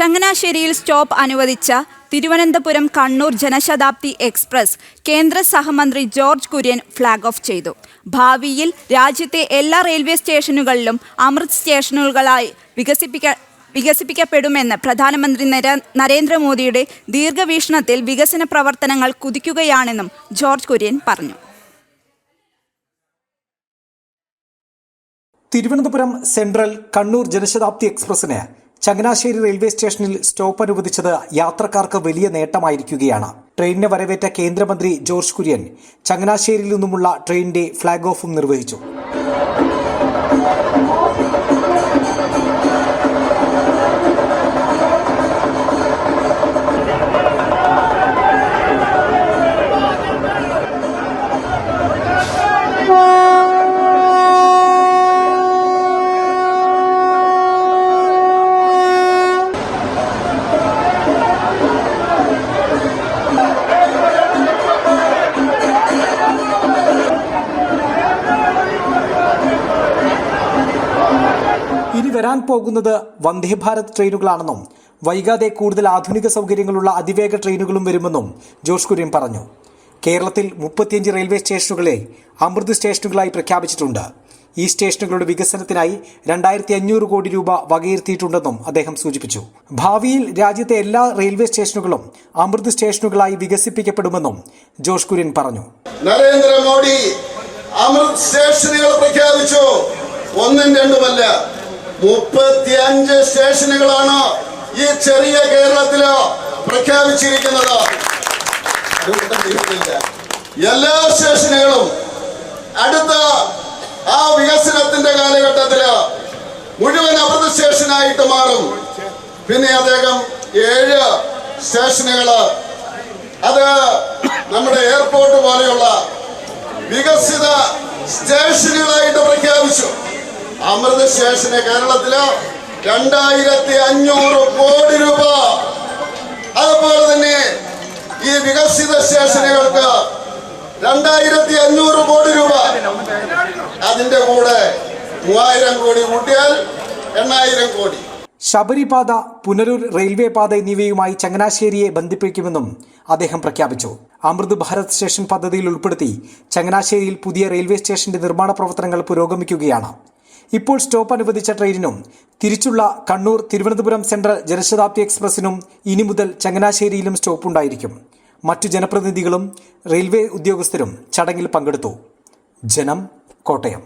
ചങ്ങനാശ്ശേരിയിൽ സ്റ്റോപ്പ് അനുവദിച്ച തിരുവനന്തപുരം കണ്ണൂർ ജനശതാബ്ദി എക്സ്പ്രസ് കേന്ദ്ര സഹമന്ത്രി ജോർജ് കുര്യൻ ഫ്ലാഗ് ഓഫ് ചെയ്തു. ഭാവിയിൽ രാജ്യത്തെ എല്ലാ റെയിൽവേ സ്റ്റേഷനുകളിലും അമൃത് സ്റ്റേഷനുകളായി വികസിപ്പിക്കപ്പെടുമെന്ന് പ്രധാനമന്ത്രി നരേന്ദ്രമോദിയുടെ ദീർഘവീക്ഷണത്തിൽ വികസന പ്രവർത്തനങ്ങൾ കുതിക്കുകയാണെന്നും ജോർജ് കുര്യൻ പറഞ്ഞു. തിരുവനന്തപുരം സെൻട്രൽ കണ്ണൂർ ജനശതാബ്ദി എക്സ്പ്രസിന് ചങ്ങനാശ്ശേരി റെയിൽവേ സ്റ്റേഷനിൽ സ്റ്റോപ്പ് അനുവദിച്ചത് യാത്രക്കാർക്ക് വലിയ നേട്ടമായിരിക്കുകയാണ്. ട്രെയിനിനെ വരവേറ്റ കേന്ദ്രമന്ത്രി ജോർജ് കുര്യൻ ചങ്ങനാശ്ശേരിയിൽ നിന്നുമുള്ള ട്രെയിനിന്റെ ഫ്ളാഗ് ഓഫും നിർവഹിച്ചു. ഇനി വരാൻ പോകുന്നത് വന്ദേ ഭാരത് ട്രെയിനുകളാണെന്നും വൈകാതെ കൂടുതൽ ആധുനിക സൗകര്യങ്ങളുള്ള അതിവേഗ ട്രെയിനുകളും വരുമെന്നും ജോർജ് കുര്യൻ പറഞ്ഞു. കേരളത്തിൽ 35 റെയിൽവേ സ്റ്റേഷനുകളെ അമൃത് സ്റ്റേഷനുകളായി പ്രഖ്യാപിച്ചിട്ടുണ്ട്. ഈ സ്റ്റേഷനുകളുടെ വികസനത്തിനായി 2500 കോടി രൂപ വകയിരുത്തിയിട്ടുണ്ടെന്നും അദ്ദേഹം സൂചിപ്പിച്ചു. ഭാവിയിൽ രാജ്യത്തെ എല്ലാ റെയിൽവേ സ്റ്റേഷനുകളും അമൃത് സ്റ്റേഷനുകളായി വികസിപ്പിക്കപ്പെടുമെന്നും ജോർജ് കുര്യൻ പറഞ്ഞു. നരേന്ദ്രമോദി അമൃത് സ്റ്റേഷനുകൾ പ്രഖ്യാപിച്ചു. ഒന്നും രണ്ടുമല്ല, 35 സ്റ്റേഷനുകളാണ് ഈ ചെറിയ കേരളത്തില് പ്രഖ്യാപിച്ചിരിക്കുന്നത്. എല്ലാ സ്റ്റേഷനുകളും അടുത്ത ആ വികസനത്തിന്റെ കാലഘട്ടത്തില് മുഴുവൻ അമൃത് സ്റ്റേഷനായിട്ട് മാറും. പിന്നെ അദ്ദേഹം 7 സ്റ്റേഷനുകള് അത് നമ്മുടെ എയർപോർട്ട് പോലെയുള്ള വികസിത സ്റ്റേഷനുകളായിട്ട് പ്രഖ്യാപിച്ചു. അമൃത് സ്റ്റേഷന് കേരളത്തില് 2500 കോടി രൂപ, അതുപോലെ തന്നെ ഈ വികസിത സ്റ്റേഷനുകൾക്ക് 2500 കോടി രൂപ, അതിന്റെ കൂടെ 3000 കോടി കൂട്ടിയാൽ 8000 കോടി. ശബരിപാത, പുനലൂർ റെയിൽവേ പാത എന്നിവയുമായി ചങ്ങനാശ്ശേരിയെ ബന്ധിപ്പിക്കുമെന്നും അദ്ദേഹം പ്രഖ്യാപിച്ചു. അമൃത് ഭാരത് സ്റ്റേഷൻ പദ്ധതിയിൽ ഉൾപ്പെടുത്തി ചങ്ങനാശ്ശേരിയിൽ പുതിയ റെയിൽവേ സ്റ്റേഷന്റെ നിർമ്മാണ പ്രവർത്തനങ്ങൾ പുരോഗമിക്കുകയാണ്. ഇപ്പോൾ സ്റ്റോപ്പ് അനുവദിച്ച ട്രെയിനിനും തിരിച്ചുള്ള കണ്ണൂർ തിരുവനന്തപുരം സെൻട്രൽ ജനശതാബ്ദി എക്സ്പ്രസിനും ഇനി മുതൽ ചങ്ങനാശ്ശേരിയിലും സ്റ്റോപ്പ് ഉണ്ടായിരിക്കും. മറ്റു ജനപ്രതിനിധികളും റെയിൽവേ ഉദ്യോഗസ്ഥരും ചടങ്ങിൽ പങ്കെടുത്തു. ജനം, കോട്ടയം.